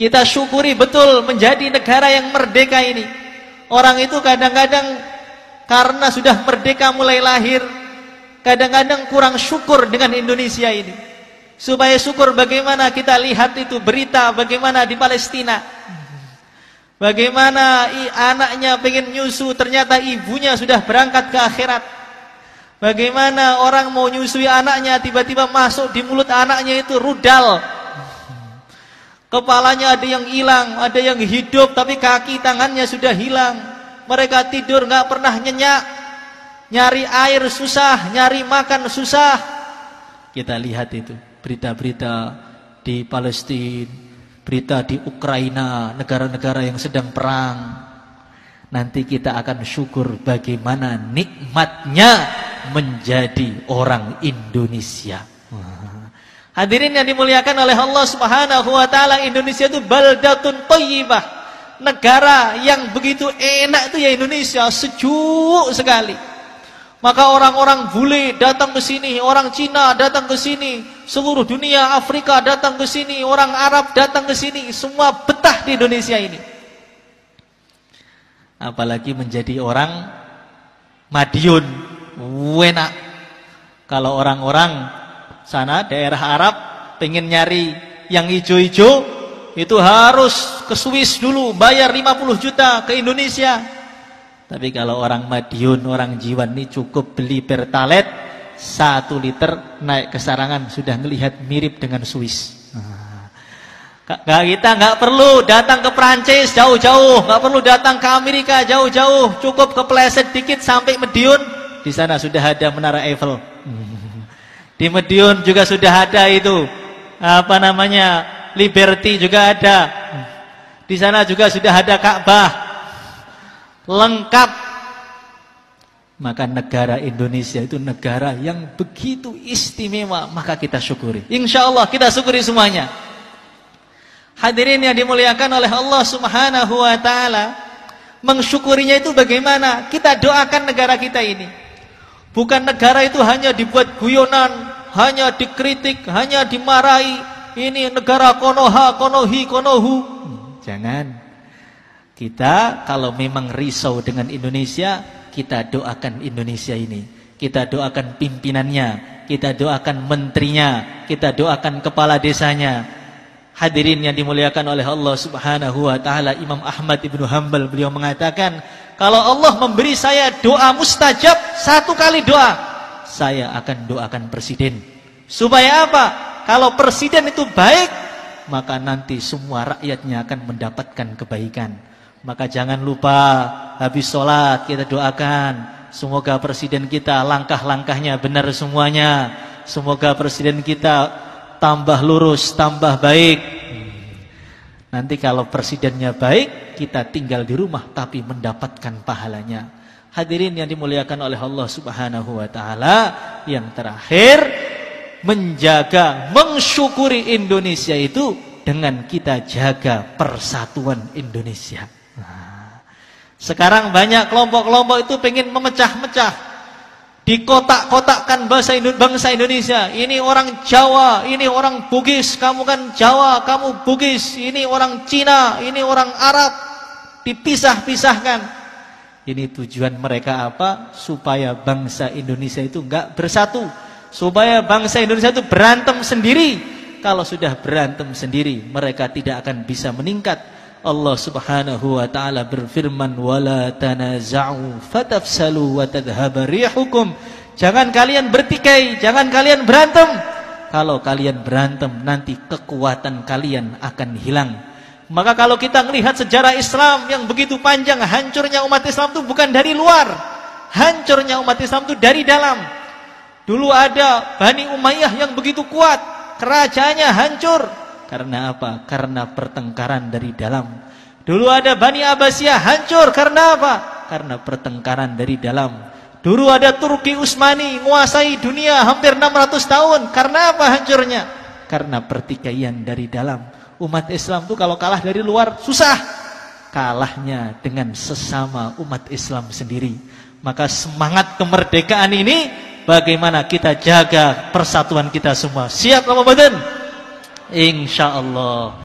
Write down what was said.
Kita syukuri betul menjadi negara yang merdeka ini. Orang itu kadang-kadang karena sudah merdeka mulai lahir, kadang-kadang kurang syukur dengan Indonesia ini. Supaya syukur, bagaimana kita lihat itu berita bagaimana di Palestina. Bagaimana anaknya pengen nyusu, ternyata ibunya sudah berangkat ke akhirat. Bagaimana orang mau nyusui anaknya, tiba-tiba masuk di mulut anaknya itu rudal. Kepalanya ada yang hilang, ada yang hidup, tapi kaki tangannya sudah hilang. Mereka tidur nggak pernah nyenyak, nyari air susah, nyari makan susah. Kita lihat itu berita-berita di Palestina, berita di Ukraina, negara-negara yang sedang perang. Nanti kita akan syukur bagaimana nikmatnya menjadi orang Indonesia. Hadirin yang dimuliakan oleh Allah Subhanahu wa taala, Indonesia itu baldatun thayyibah. Negara yang begitu enak itu ya Indonesia, sejuk sekali. Maka orang-orang bule datang ke sini, orang Cina datang ke sini, seluruh dunia Afrika datang ke sini, orang Arab datang ke sini, semua betah di Indonesia ini. Apalagi menjadi orang Madiun, enak. Kalau orang-orang sana daerah Arab pengen nyari yang hijau-hijau, itu harus ke Swiss dulu, bayar 50 juta ke Indonesia. Tapi kalau orang Madiun, orang Jiwan ini cukup beli Pertalite 1 liter, naik ke Sarangan sudah melihat mirip dengan Swiss. Kita nggak perlu datang ke Prancis jauh-jauh, nggak perlu datang ke Amerika jauh-jauh, cukup kepleset dikit sampai Madiun, di sana sudah ada Menara Eiffel. Di Madiun juga sudah ada itu, apa namanya, Liberty juga ada. Di sana juga sudah ada Ka'bah. Lengkap. Maka negara Indonesia itu negara yang begitu istimewa, maka kita syukuri. Insya Allah kita syukuri semuanya. Hadirin yang dimuliakan oleh Allah Subhanahu wa taala, mensyukurinya itu bagaimana? Kita doakan negara kita ini. Bukan negara itu hanya dibuat guyonan, hanya dikritik, hanya dimarahi. Ini negara konoha, konohi, konohu. Jangan. Kita kalau memang risau dengan Indonesia, kita doakan Indonesia ini. Kita doakan pimpinannya, kita doakan menterinya, kita doakan kepala desanya. Hadirin yang dimuliakan oleh Allah Subhanahu wa taala, Imam Ahmad Ibnu Hanbal beliau mengatakan, kalau Allah memberi saya doa mustajab, 1 kali doa, saya akan doakan presiden. Supaya apa? Kalau presiden itu baik, maka nanti semua rakyatnya akan mendapatkan kebaikan. Maka jangan lupa habis sholat kita doakan, semoga presiden kita langkah-langkahnya benar semuanya. Semoga presiden kita tambah lurus, tambah baik. Nanti kalau presidennya baik, kita tinggal di rumah tapi mendapatkan pahalanya. Hadirin yang dimuliakan oleh Allah Subhanahu wa taala, yang terakhir, menjaga, mensyukuri Indonesia itu dengan kita jaga persatuan Indonesia. Sekarang banyak kelompok-kelompok itu pengen memecah-mecah, dikotak-kotakkan bangsa Indonesia. Ini orang Jawa, ini orang Bugis, kamu kan Jawa, kamu Bugis. Ini orang Cina, ini orang Arab. Dipisah-pisahkan. Ini tujuan mereka apa? Supaya bangsa Indonesia itu enggak bersatu, supaya bangsa Indonesia itu berantem sendiri. Kalau sudah berantem sendiri, mereka tidak akan bisa meningkat. Allah Subhanahu wa taala berfirman, wala tanaza'u fatafsalu wa tadhhaba rihukum. Jangan kalian bertikai, jangan kalian berantem. Kalau kalian berantem, nanti kekuatan kalian akan hilang. Maka kalau kita melihat sejarah Islam yang begitu panjang, hancurnya umat Islam itu bukan dari luar, hancurnya umat Islam itu dari dalam. Dulu ada Bani Umayyah yang begitu kuat, kerajaannya hancur. Karena apa? Karena pertengkaran dari dalam. Dulu ada Bani Abbasiyah, hancur karena apa? Karena pertengkaran dari dalam. Dulu ada Turki Utsmani, menguasai dunia hampir 600 tahun. Karena apa hancurnya? Karena pertikaian dari dalam. Umat Islam itu kalau kalah dari luar susah, kalahnya dengan sesama umat Islam sendiri. Maka semangat kemerdekaan ini bagaimana kita jaga persatuan kita semua. Siap Ramadan? Insyaallah.